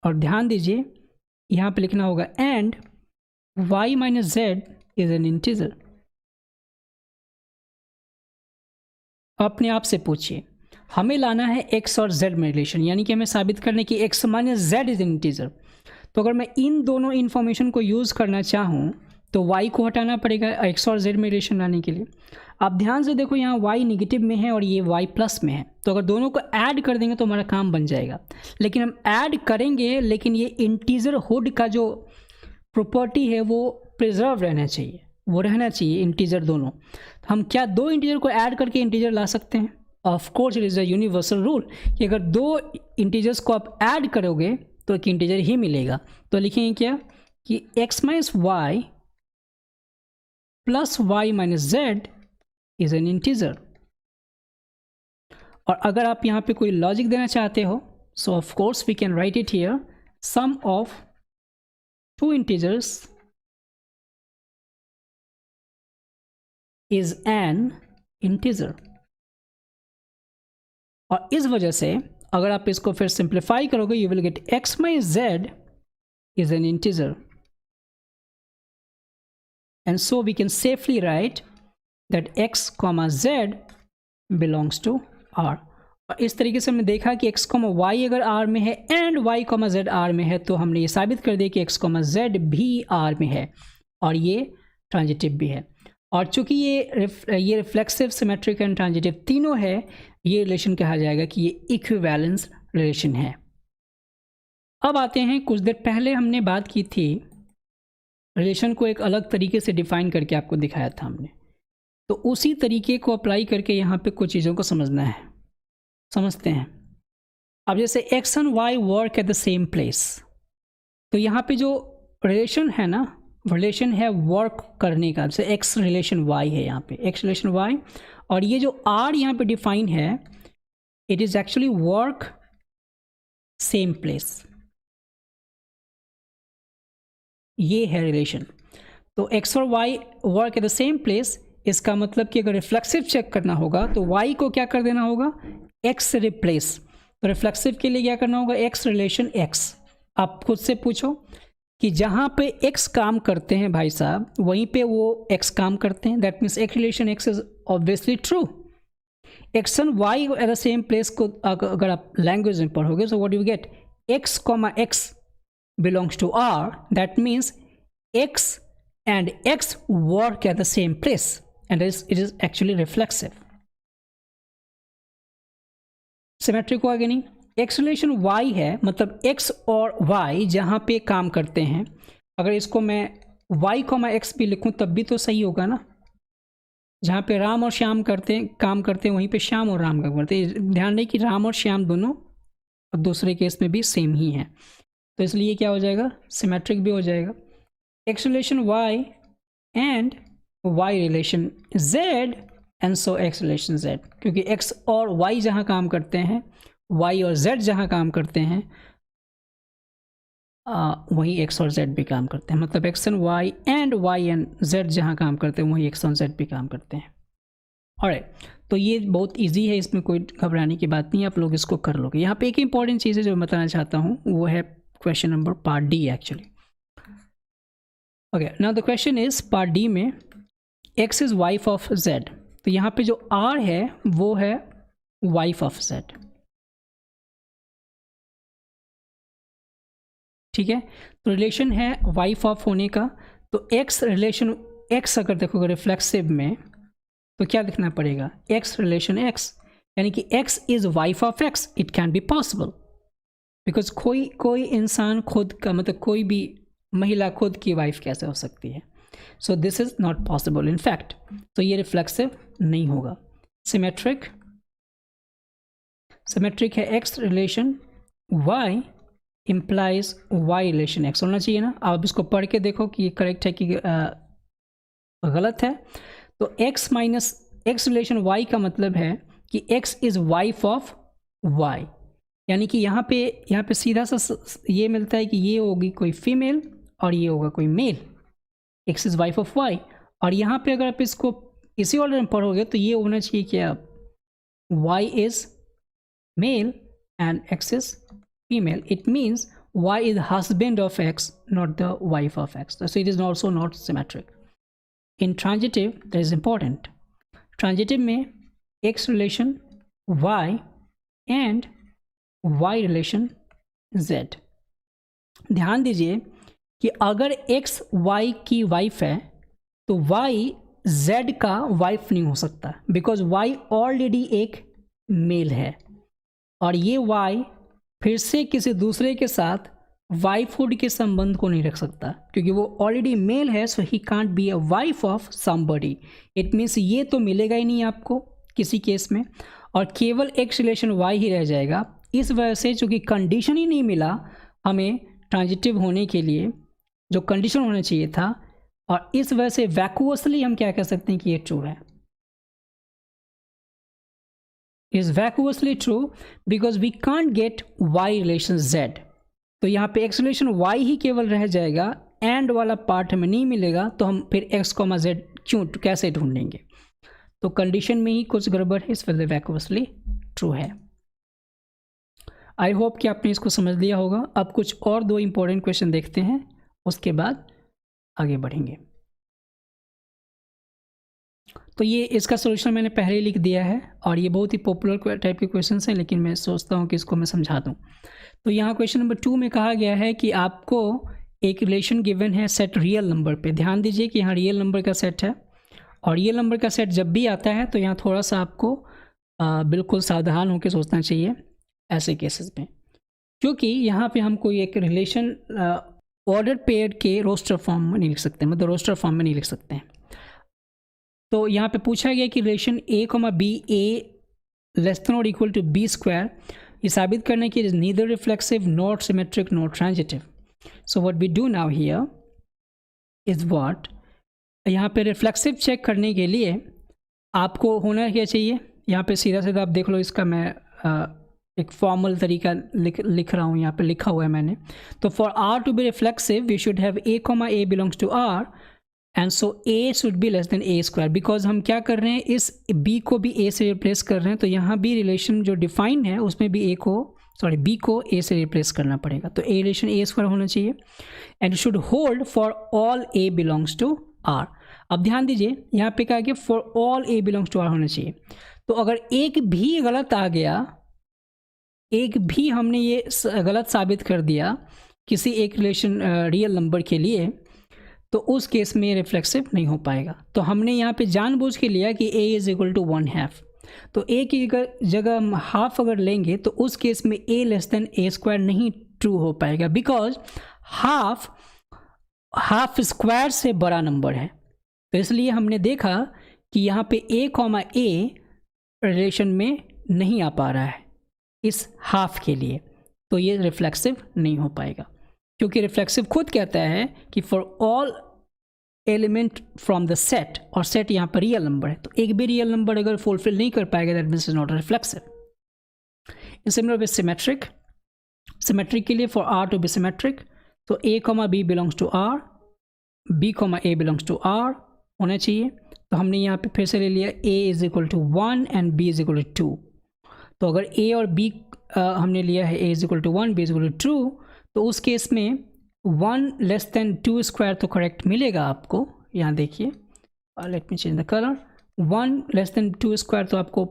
और ध्यान दीजिए यहाँ पे लिखना होगा and y minus z is an integer. अपने आप से पूछिए, हमें लाना है x और z में रिलेशन, यानी कि हमें साबित करने की x minus z is an integer. तो अगर मैं इन दोनों इन्फॉर्मेशन को यूज़ करना चाहूँ तो y को हटाना पड़ेगा x और z में रिलेशन लाने के लिए। आप ध्यान से देखो, यहाँ y निगेटिव में है और ये y प्लस में है, तो अगर दोनों को ऐड कर देंगे तो हमारा काम बन जाएगा। लेकिन हम ऐड करेंगे, लेकिन ये इंटीजर हुड का जो प्रॉपर्टी है वो प्रिजर्व रहना चाहिए, वो रहना चाहिए इंटीजर दोनों। तो हम क्या दो इंटीजर को ऐड करके इंटीजर ला सकते हैं? Of course it is a universal rule कि अगर दो इंटीजर्स को आप ऐड करोगे तो एक इंटीजर ही मिलेगा। तो लिखेंगे क्या कि x minus y plus y minus z is an integer. और अगर आप यहाँ पे कोई लॉजिक देना चाहते हो, so of course we can write it here, sum of two integers is an integer. और इस वजह से अगर आप इसको फिर सिंप्लीफाई करोगे, you will gate x minus z is an integer, and so we can safely write that x, z belongs to R। और इस तरीके से हमने देखा कि x, y अगर R में है एंड y, z R में है, तो हमने ये साबित कर दिया कि x, z भी R में है और ये ट्रांजिटिव भी है। और चूंकि ये रिफ्लेक्सिव, सिमेट्रिक एंड ट्रांजिटिव तीनों है, ये रिलेशन कहा जाएगा कि ये इक्विवेलेंस रिलेशन है। अब आते हैं, कुछ देर पहले हमने बात की थी, रिलेशन को एक अलग तरीके से डिफाइन करके आपको दिखाया था हमने, तो उसी तरीके को अप्लाई करके यहाँ पे कुछ चीज़ों को समझना है, समझते हैं। अब जैसे x and y work at the same place, तो यहाँ पे जो रिलेशन है ना, रिलेशन है वर्क करने का, जैसे x रिलेशन y है, यहाँ पे x रिलेशन y, और ये जो r यहाँ पे डिफाइन है, it is actually work same place, ये है रिलेशन। तो x और y work at the same place, इसका मतलब कि अगर रिफ्लेक्सिव चेक करना होगा तो y को क्या कर देना होगा, x से रिप्लेस। तो रिफ्लेक्सिव के लिए क्या करना होगा, x रिलेशन x। आप खुद से पूछो कि जहाँ पे x काम करते हैं भाई साहब, वहीं पे वो x काम करते हैं, that means x relation x is obviously true. x and y at the same place को अगर आप लैंग्वेज में पढ़ोगे, so what you get, x, x belongs to R, that means x and x work at the same place and it is actually reflexive. Symmetric हुआ कि नहीं? x relation y है, मतलब x और y जहाँ पे काम करते हैं, अगर इसको मैं y, x भी लिखूँ तब भी तो सही होगा ना। जहाँ पे राम और श्याम काम करते हैं वहीं पे श्याम और राम काम करते हैं। ध्यान रहे कि राम और श्याम दोनों दूसरे केस में भी सेम ही हैं, तो इसलिए क्या हो जाएगा, सिमेट्रिक भी हो जाएगा। x relation y and y relation z and so x relation z, क्योंकि x और y जहाँ काम करते हैं, y और z जहाँ काम करते हैं, वहीं x और z भी काम करते हैं। मतलब x and y and z जहाँ काम करते हैं वहीं x और z भी काम करते हैं। ऑलराइट, तो ये बहुत इजी है, इसमें कोई घबराने की बात नहीं है, आप लोग इसको कर लोगे। यहाँ पे एक इंपॉर्टेंट चीज़ है जो मैं बताना चाहता हूँ, वो है question number part D actually. Okay, now the question is part D में x is wife of z, तो यहाँ पे जो R है वो है वाइफ ऑफ Z, ठीक है। तो रिलेशन है वाइफ ऑफ होने का, तो X रिलेशन X अगर देखोगे रिफ्लेक्सिव में तो क्या लिखना पड़ेगा, X रिलेशन X, यानी कि X is wife of X, it can be possible because कोई इंसान खुद का मतलब कोई भी महिला खुद की वाइफ कैसे हो सकती है, so this is not possible in fact, तो ये रिफ्लेक्सिव नहीं होगा। सिमेट्रिक है X relation Y implies Y relation X होना चाहिए ना। आप इसको पढ़ के देखो कि करेक्ट है कि गलत है। तो X minus X relation Y का मतलब है कि X is wife of Y, यानी कि यहाँ पे सीधा सा ये मिलता है कि ये होगी कोई फीमेल और ये होगा कोई male, X is wife of Y। और यहाँ पे अगर आप इसको इसी ऑर्डर में पढ़ोगे तो ये होना चाहिए कि Y is male and X is female, it means Y is husband of X, not the wife of X. So it is also not symmetric. In transitive, that is important. Transitive में X relation Y and Y relation Z. ध्यान दीजिए कि अगर X Y की wife है तो Y Z का wife नहीं हो सकता, बिकॉज Y ऑलरेडी एक मेल है और ये Y फिर से किसी दूसरे के साथ वाइफहुड के संबंध को नहीं रख सकता, क्योंकि वो ऑलरेडी मेल है, so he can't be a wife of somebody. It means ये तो मिलेगा ही नहीं आपको किसी केस में, और केवल X रिलेशन Y ही रह जाएगा। इस वजह से चूँकि कंडीशन ही नहीं मिला हमें ट्रांजिटिव होने के लिए, जो कंडीशन होना चाहिए था, और इस वजह से वैक्यूअसली हम क्या कह सकते हैं कि ये ट्रू है, is vacuously true because we can't get Y relation Z। तो यहाँ पे X relation Y ही केवल रह जाएगा, एंड वाला पार्ट हमें नहीं मिलेगा, तो हम फिर X, Z क्यों कैसे ढूंढेंगे। तो कंडीशन में ही कुछ गड़बड़ है, इस वजह वैक्यूअसली ट्रू है। आई होप कि आपने इसको समझ लिया होगा। अब कुछ और दो इंपॉर्टेंट क्वेश्चन देखते हैं, उसके बाद आगे बढ़ेंगे। तो ये इसका सॉल्यूशन मैंने पहले ही लिख दिया है, और ये बहुत ही पॉपुलर टाइप के क्वेश्चंस हैं, लेकिन मैं सोचता हूँ कि इसको मैं समझा दूँ। तो यहाँ क्वेश्चन नंबर 2 में कहा गया है कि आपको एक रिलेशन गिवन है सेट रियल नंबर पे। ध्यान दीजिए कि यहाँ रियल नंबर का सेट है, और रियल नंबर का सेट जब भी आता है तो यहाँ थोड़ा सा आपको बिल्कुल सावधान होकर सोचना चाहिए ऐसे केसेस में, क्योंकि यहाँ पे हम कोई एक रिलेशन ऑर्डर पेयर के रोस्टर फॉर्म में नहीं लिख सकते, मतलब रोस्टर फॉर्म में नहीं लिख सकते हैं। तो यहाँ पे पूछा गया कि relation A, B A less than और इक्वल टू B स्क्वायर, ये साबित करने की neither reflexive not symmetric not transitive. So what we do now here is what, यहाँ पे रिफ्लेक्सिव चेक करने के लिए आपको होना क्या चाहिए, यहाँ पे सीधा सीधा आप देख लो, इसका मैं एक फॉर्मल तरीका लिख रहा हूँ, यहाँ पे लिखा हुआ है मैंने। तो for R to be reflexive we should have A, A belongs to R and so A should be less than A square, because हम क्या कर रहे हैं, इस B को भी A से रिप्लेस कर रहे हैं, तो यहाँ भी रिलेशन जो डिफाइंड है उसमें भी B को A से रिप्लेस करना पड़ेगा। तो A रिलेशन A स्क्वायर होना चाहिए and should hold for all A belongs to R। अब ध्यान दीजिए यहाँ पे कहा गया for all A belongs to R होना चाहिए, तो अगर एक भी गलत आ गया, एक भी हमने ये गलत साबित कर दिया किसी एक रिलेशन रियल नंबर के लिए, तो उस केस में रिफ्लेक्सिव नहीं हो पाएगा। तो हमने यहाँ पे जानबूझ के लिया कि A इज इक्वल टू 1/2, तो A की जगह हम हाफ अगर लेंगे तो उस केस में A less than A square नहीं ट्रू हो पाएगा, बिकॉज हाफ स्क्वायर से बड़ा नंबर है। तो इसलिए हमने देखा कि यहाँ पे A, A रिलेशन में नहीं आ पा रहा है इस हाफ के लिए, तो ये रिफ्लेक्सिव नहीं हो पाएगा, क्योंकि रिफ्लेक्सिव खुद कहता है कि for all element from the set, और सेट यहाँ पर रियल नंबर है, तो एक भी रियल नंबर अगर फुलफिल नहीं कर पाएगा that means is not reflexive. In similar with symmetric के लिए for R to be symmetric, तो A, B belongs to R, B, A belongs to R होना चाहिए। तो हमने यहाँ पे फिर से ले लिया A is equal to 1 and B is equal to 2। तो अगर A और B हमने लिया है A is equal to 1, B is equal to 2, तो उस केस में 1 लेस देन 2 स्क्वायर तो करेक्ट मिलेगा आपको। यहाँ देखिए, let me change the colour, 1<2 तो आपको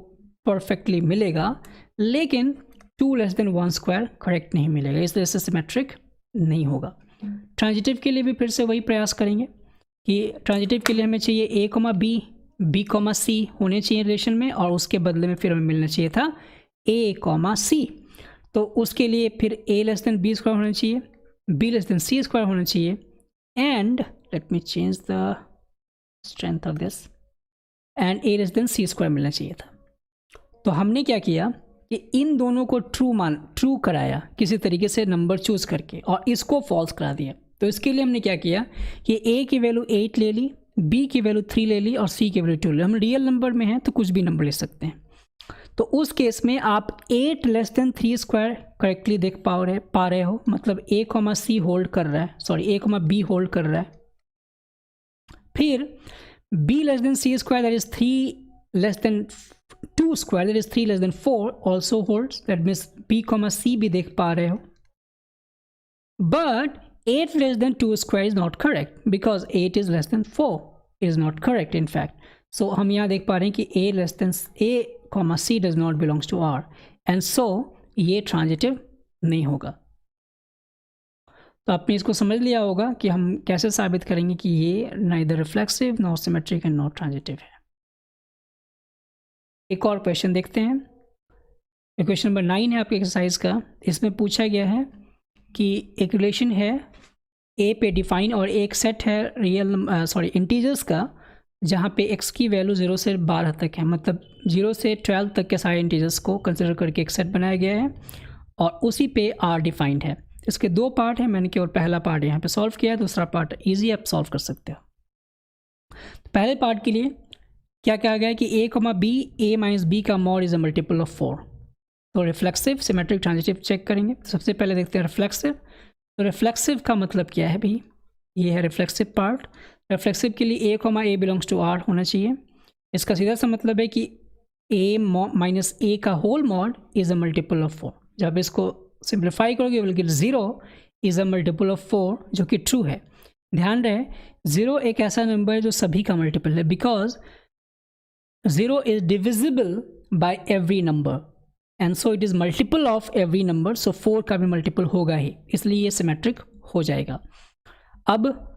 परफेक्टली मिलेगा, लेकिन 2<1 करेक्ट नहीं मिलेगा, इसलिए से सिमेट्रिक नहीं होगा। ट्रांजिटिव के लिए भी फिर से वही प्रयास करेंगे कि ट्रांजिटिव के लिए हमें चाहिए ए कॉमा बी, बी कॉमा सी होने चाहिए रिलेशन में, और उसके बदले में फिर हमें मिलना चाहिए था ए कॉमा सी। तो उसके लिए फिर a<b² होना चाहिए, b<c² होना चाहिए, and let me change the strength of this, and a<c² मिलना चाहिए था। तो हमने क्या किया कि इन दोनों को ट्रू कराया किसी तरीके से नंबर चूज करके, और इसको फॉल्स करा दिया। तो इसके लिए हमने क्या किया कि a की वैल्यू 8 ले ली, b की वैल्यू 3 ले ली, और c की वैल्यू 2 ले ली। हम रियल नंबर में हैं तो कुछ भी नंबर ले सकते हैं। तो उस केस में आप 8<3² करेक्टली देख पा रहे हो, मतलब a कॉमा c होल्ड कर रहा है, sorry a comma b hold कर रहा है। फिर b<c², that is 3<2², that is 3<4 also holds, that means b comma c भी देख पा रहे हो। But 8<2² is not correct because 8 is less than 4. It is not correct in fact. So हम यहाँ देख पा रहे हैं कि a, c does not belongs to R, and so ये ट्रांजिटिव नहीं होगा। तो आपने इसको समझ लिया होगा कि हम कैसे साबित करेंगे कि ये neither reflexive nor symmetric and not transitive है। एक और क्वेश्चन देखते हैं। क्वेश्चन नंबर 9 है आपके एक्सरसाइज का। इसमें पूछा गया है कि एक रिलेशन है ए पे डिफाइन, और एक सेट है इंटीजर्स का, जहाँ पे x की वैल्यू 0 से 12 तक है, मतलब 0 से 12 तक के सारे इंटीजर्स को कंसिडर करके एक सेट बनाया गया है, और उसी पे r डिफाइंड है। इसके दो पार्ट हैं, मैंने केवल पहला पार्ट यहाँ पे सॉल्व किया है, दूसरा पार्ट ईजी आप सॉल्व कर सकते हो। तो पहले पार्ट के लिए क्या कहा गया है कि a, b, a-b का mod is a multiple of 4। तो रिफ्लेक्सिव, सिमेट्रिक, ट्रांजिटिव चेक करेंगे। सबसे पहले देखते हैं रिफ्लेक्सिव। तो रिफ्लेक्सिव का मतलब क्या है भाई, ये है रिफ्लेक्सिव पार्ट। रिफ्लेक्सिव के लिए a बिलोंग्स टू R होना चाहिए। इसका सीधा सा मतलब है कि a का whole mod is a multiple of 4। जब इसको सिंप्लीफाई करोगे will get 0 is a multiple of 4, जो कि ट्रू है। ध्यान रहे 0 एक ऐसा नंबर है जो सभी का मल्टीपल है, because 0 is divisible by every number, and so it is multiple of every number, so 4 का भी मल्टीपल होगा ही, इसलिए ये सिमेट्रिक हो जाएगा। अब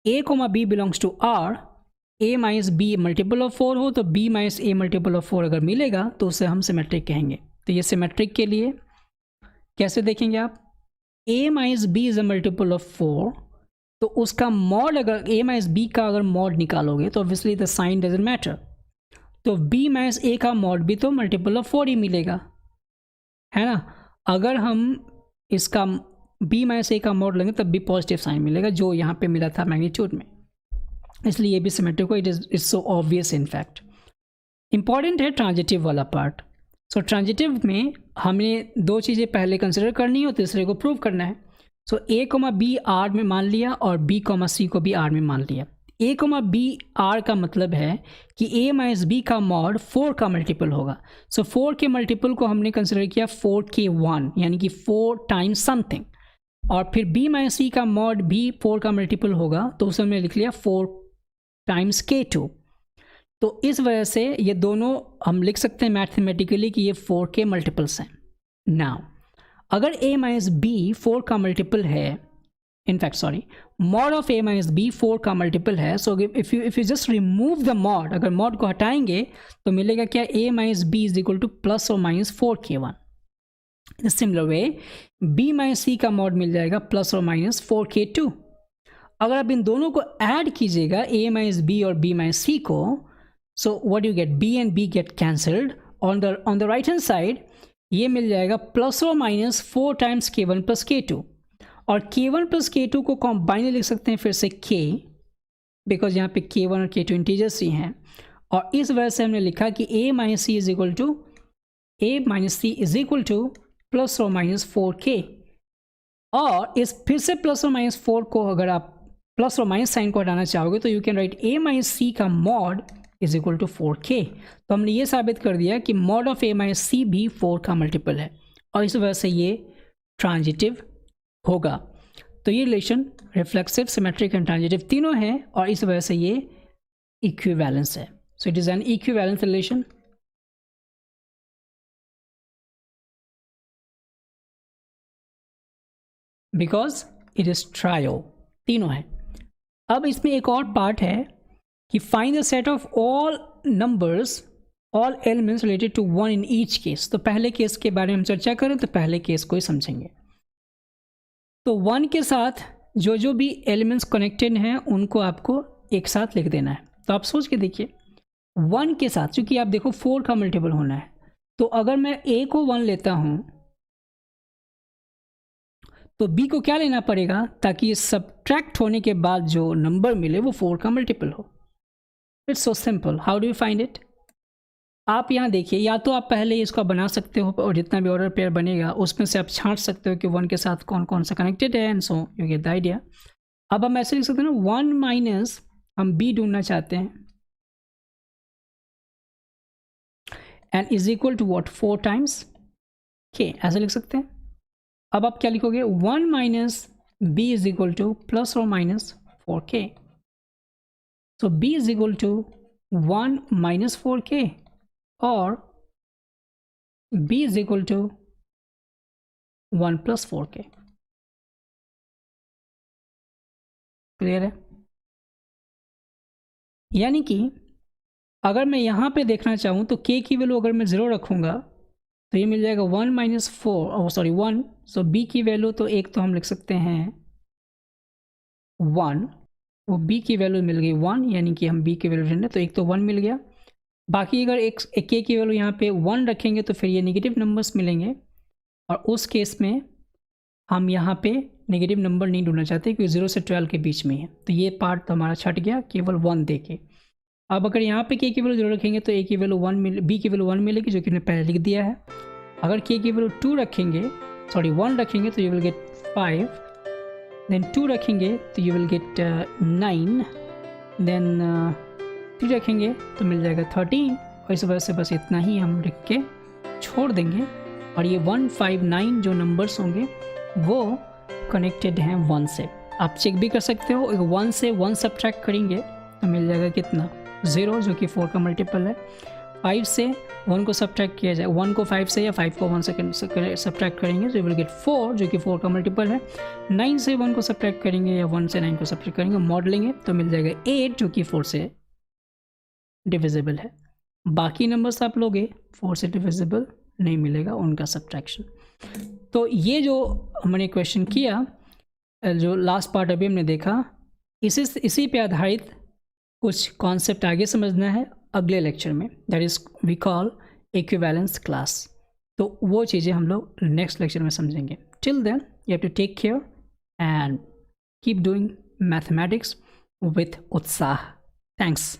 a, b belongs to R, a-b multiple of 4 हो तो b-a मल्टीपल ऑफ 4 अगर मिलेगा तो उसे हम सिमेट्रिक कहेंगे। तो ये सिमेट्रिक के लिए कैसे देखेंगे आप, a-b is a multiple of 4, तो उसका मॉड अगर a-b का अगर मॉड निकालोगे तो obviously the sign doesn't matter, तो b-a का मॉड भी तो मल्टीपल ऑफ 4 ही मिलेगा, है ना। अगर हम इसका b-a का मॉड लेंगे तब भी पॉजिटिव साइन मिलेगा, जो यहाँ पे मिला था मैग्नीट्यूड में, इसलिए ये भी सिमेट्रिक हो। It is so obvious in fact. Important है ट्रांजिटिव वाला पार्ट। सो ट्रांजिटिव में हमें दो चीज़ें पहले कंसिडर करनी है और तीसरे को प्रूव करना है। सो a, b R में मान लिया और b, c को भी R में मान लिया। a, b R का मतलब है कि a-b का मॉड 4 का मल्टीपल होगा। सो 4 के मल्टीपल को हमने कंसिडर किया 4k1, यानी कि 4 टाइम्स समथिंग, और फिर b-c का मॉड भी 4 का मल्टीपल होगा, तो उसे हमने लिख लिया 4 टाइम्स k2। तो इस वजह से ये दोनों हम लिख सकते हैं मैथमेटिकली कि ये 4 के मल्टीपल्स हैं। नाउ अगर a-b 4 का मल्टीपल है, in fact sorry, mod of a-b 4 का मल्टीपल है, so if you just remove the mod, अगर मॉड को हटाएंगे तो मिलेगा क्या, a-b is equal to plus और minus 4k1। In similar way b-c का मॉड मिल जाएगा प्लस और माइनस 4k2। अगर आप इन दोनों को ऐड कीजिएगा a-b और b-c को, so what you get, b and b get cancelled on the right hand side, ये मिल जाएगा प्लस और minus 4 times k1 plus k2, और k1 प्लस k2 को कॉम्बाइन लिख सकते हैं फिर से k, बिकॉज यहाँ पे k1 और k2 इंटीजर्स ही हैं, और इस वजह से हमने लिखा कि a-c is equal to plus और माइनस 4k। और इस फिर से प्लस और माइनस 4 को अगर आप प्लस और माइनस साइन को हटाना चाहोगे तो यू कैन राइट a-c का mod is equal to 4k। तो हमने ये साबित कर दिया कि मॉड ऑफ a-c भी 4 का मल्टीपल है, और इस वजह से ये ट्रांजिटिव होगा। तो ये relation reflexive, symmetric and transitive तीनों हैं, और इस वजह से ये इक्विवेलेंस है। So it is an equivalence relation. Because it is trio. तीनों है। अब इसमें एक और पार्ट है कि find the set of all numbers all elements related to one in each case. तो पहले केस के बारे में हम चर्चा करें तो पहले केस को ही समझेंगे। तो वन के साथ जो जो भी एलिमेंट्स कनेक्टेड हैं उनको आपको एक साथ लिख देना है। तो आप सोच के देखिए, वन के साथ चूंकि आप देखो 4 का मल्टीपल होना है, तो अगर मैं ए को 1 लेता हूं तो बी को क्या लेना पड़ेगा ताकि ये सब्ट्रैक्ट होने के बाद जो नंबर मिले वो 4 का मल्टीपल हो। It's so simple. How do you find it? आप यहाँ देखिए, या तो आप पहले इसको बना सकते हो और जितना भी ऑर्डर पेयर बनेगा उसमें से आप छांट सकते हो कि 1 के साथ कौन कौन सा कनेक्टेड है, and so you get the idea. अब हम ऐसे लिख सकते हैं ना, 1 माइनस हम बी ढूंढना चाहते हैं and is equal to what 4 times k, ऐसे लिख सकते हैं। अब आप क्या लिखोगे, 1 minus B is equal to plus और minus 4k। So B is equal to 1 minus 4k और b is equal to 1 plus 4k। Clear है? यानी कि अगर मैं यहाँ पे देखना चाहूँ तो k की वैल्यू अगर मैं 0 रखूँगा तो ये मिल जाएगा 1 माइनस 4, सॉरी 1। सो b की वैल्यू तो एक तो हम लिख सकते हैं 1, वो b की वैल्यू मिल गई 1, यानी कि हम b की वैल्यू ढूंढे तो एक तो 1 मिल गया। बाकी अगर एक k की वैल्यू यहाँ पे 1 रखेंगे तो फिर ये नेगेटिव नंबर्स मिलेंगे, और उस केस में हम यहाँ पे नेगेटिव नंबर नहीं ढूंढना चाहते क्योंकि 0 से 12 के बीच में है, तो ये पार्ट तो हमारा छट गया केवल 1 दे के। अब अगर यहाँ पे k की वैल्यू 0 रखेंगे तो a की वैल्यू 1 b की वैल्यू 1 मिलेगी, जो कि मैंने पहले लिख दिया है। अगर k की वैल्यू 2 रखेंगे, सॉरी 1 रखेंगे तो यू विल गेट 5, देन 2 रखेंगे तो यू विल गेट 9, देन 3 रखेंगे तो मिल जाएगा 13, और इस वजह से बस इतना ही हम लिख के छोड़ देंगे। और ये 159 जो नंबर्स होंगे वो कनेक्टेड हैं 1 से। आप चेक भी कर सकते हो, 1 से 1 सब्ट्रैक्ट करेंगे तो मिल जाएगा कितना, 0, जो कि 4 का मल्टीपल है। 5 से 1 को सब्ट्रैक्ट किया जाए, 1 को 5 से या 5 को 1 से सब्ट्रैक्ट करेंगे तो विल गेट 4, जो कि 4 का मल्टीपल है। 9 से 1 को सब्ट्रैक्ट करेंगे या 1 से 9 को सब्ट्रैक्ट करेंगे, मॉड लेंगे तो मिल जाएगा 8, जो कि 4 से डिविजिबल है। बाकी नंबर्स आप लोगे 4 से डिविजिबल नहीं मिलेगा उनका सब्ट्रैक्शन। तो ये जो हमने क्वेश्चन किया, जो लास्ट पार्ट अभी हमने देखा, इसी पे आधारित कुछ कॉन्सेप्ट आगे समझना है अगले लेक्चर में, that is we call equivalence class. तो वो चीज़ें हम लोग नेक्स्ट लेक्चर में समझेंगे। Till then you have to take care and keep doing mathematics with उत्साह। थैंक्स।